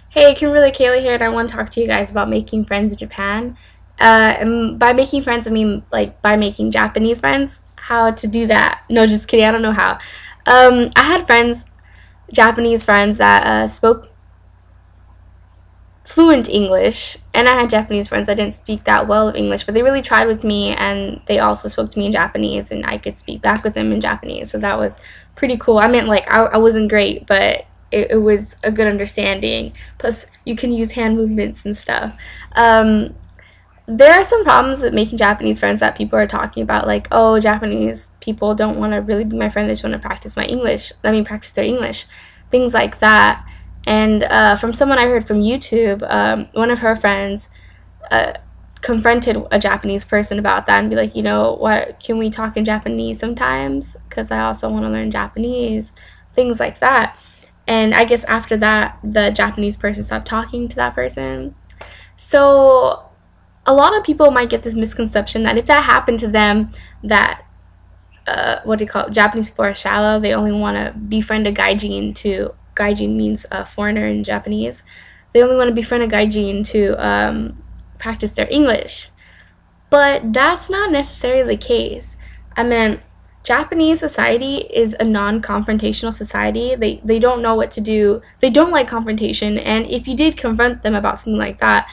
Hey, Kimberly Kayla here, and I want to talk to you guys about making friends in Japan. And by making friends, I mean like by making Japanese friends. How to do that? No, just kidding. I don't know how. I had friends, Japanese friends that spoke fluent English, and I had Japanese friends that didn't speak that well of English, but they really tried with me, and they also spoke to me in Japanese, and I could speak back with them in Japanese. So that was pretty cool. I mean, like I wasn't great, but it was a good understanding. Plus, you can use hand movements and stuff. Um, there are some problems with making Japanese friends that people are talking about, like, oh, Japanese people don't want to really be my friend, they just want to practice my English. I mean, practice their English, things like that. And from someone I heard from YouTube, one of her friends uh, confronted a Japanese person about that and be like, you know, what, can we talk in Japanese sometimes? Because I also want to learn Japanese, things like that. And I guess after that, the Japanese person stopped talking to that person. So a lot of people might get this misconception that if that happened to them, that what do you call it? Japanese people are shallow. They only want to befriend a gaijin to gaijin means a foreigner in Japanese. They only want to befriend a gaijin to practice their English. But that's not necessarily the case. I mean, Japanese society is a non-confrontational society. They don't know what to do. They don't like confrontation. And if you did confront them about something like that,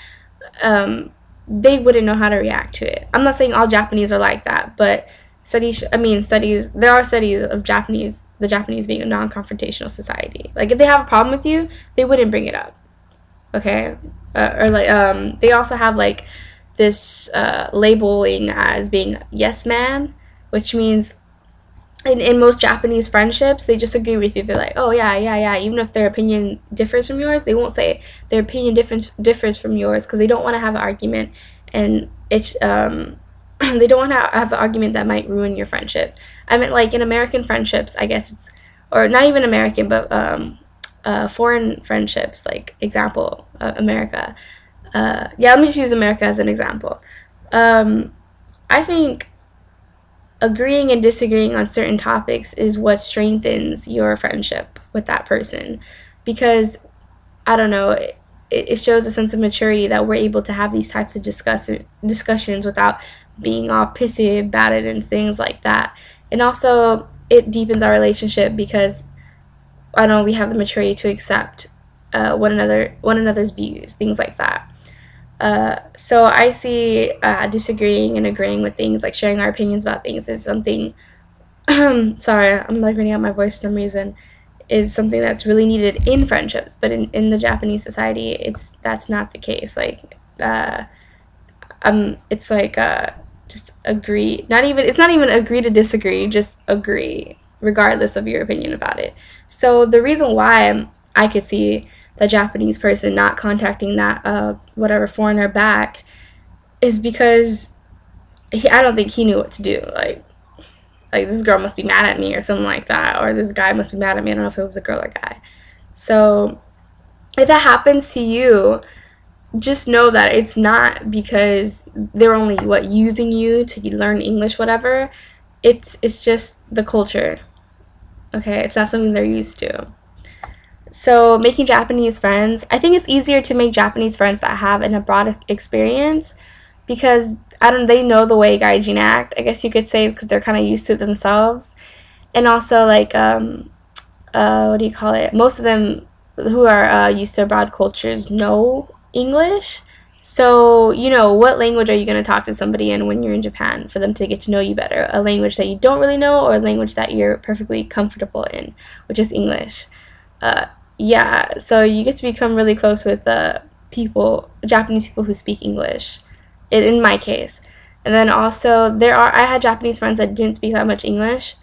they wouldn't know how to react to it. I'm not saying all Japanese are like that, but studies, there are studies of the Japanese being a non-confrontational society. Like, if they have a problem with you, they wouldn't bring it up, okay? They also have, like, this labeling as being yes man, which means in most Japanese friendships, they just agree with you. They're like, oh, yeah. Even if their opinion differs from yours, they won't say their opinion differs from yours because they don't want to have an argument. And it's they don't want to have an argument that might ruin your friendship. I mean, like in American friendships, I guess it's, or not even American, but foreign friendships, like example, America. Let me just use America as an example. I think agreeing and disagreeing on certain topics is what strengthens your friendship with that person, because I don't know, it shows a sense of maturity that we're able to have these types of discussions without being all pissy about it and things like that. And also it deepens our relationship because I don't know, we have the maturity to accept one another's views, things like that. So I see disagreeing and agreeing with things, like sharing our opinions about things, is something sorry, I'm like running out my voice for some reason, is something that's really needed in friendships. But in the Japanese society, that's not the case. Like it's like just agree, it's not even agree to disagree, just agree regardless of your opinion about it. So the reason why I could see the Japanese person not contacting that whatever foreigner back is because I don't think he knew what to do. Like this girl must be mad at me or something like that, or this guy must be mad at me. I don't know if it was a girl or guy. So if that happens to you, just know that it's not because they're only using you to learn English, whatever. It's just the culture. Okay, it's not something they're used to. So making Japanese friends, I think it's easier to make Japanese friends that have an abroad experience because they know the way gaijin act, I guess you could say, because they're kind of used to it themselves. And also, like, what do you call it? Most of them who are used to abroad cultures know English. So, you know, what language are you going to talk to somebody in when you're in Japan for them to get to know you better? A language that you don't really know, or a language that you're perfectly comfortable in, which is English. So you get to become really close with Japanese people who speak English, in my case. And then also, I had Japanese friends that didn't speak that much English,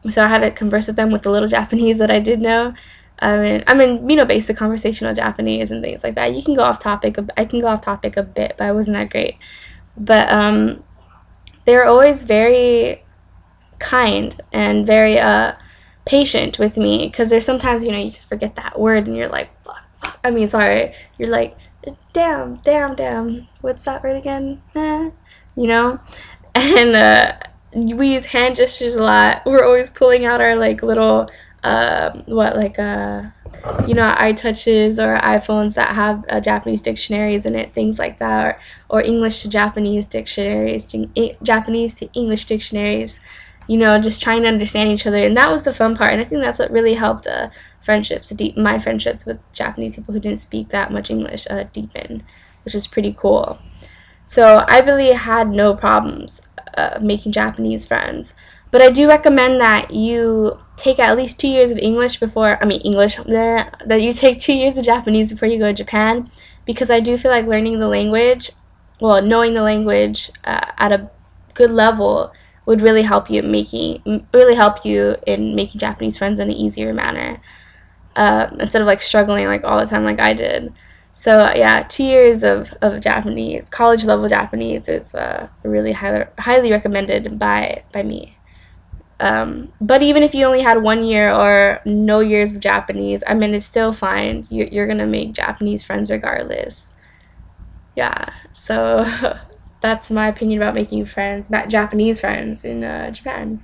so I had to converse with them with the little Japanese that I did know. I mean, you know, basic conversational Japanese and things like that. I can go off topic a bit, but I wasn't that great. But they were always very kind and very patient with me, because there's sometimes, you know, you just forget that word and you're like, fuck. I mean, sorry, you're like, damn, what's that word again? You know? And we use hand gestures a lot. We're always pulling out our like little iTouches or iPhones that have Japanese dictionaries in it, things like that, or English to Japanese dictionaries, Japanese to English dictionaries, just trying to understand each other. And that was the fun part. And I think that's what really helped my friendships with Japanese people who didn't speak that much English deepen, which is pretty cool. So I really had no problems making Japanese friends. But I do recommend that you take at least 2 years of that you take 2 years of Japanese before you go to Japan, because I do feel like knowing the language at a good level would really help you in making Japanese friends in an easier manner, instead of like struggling like all the time like I did. So yeah, 2 years of Japanese, college level Japanese, is really highly recommended by me. But even if you only had 1 year or no years of Japanese, I mean, it's still fine. You're gonna make Japanese friends regardless. Yeah, so that's my opinion about making Japanese friends in Japan.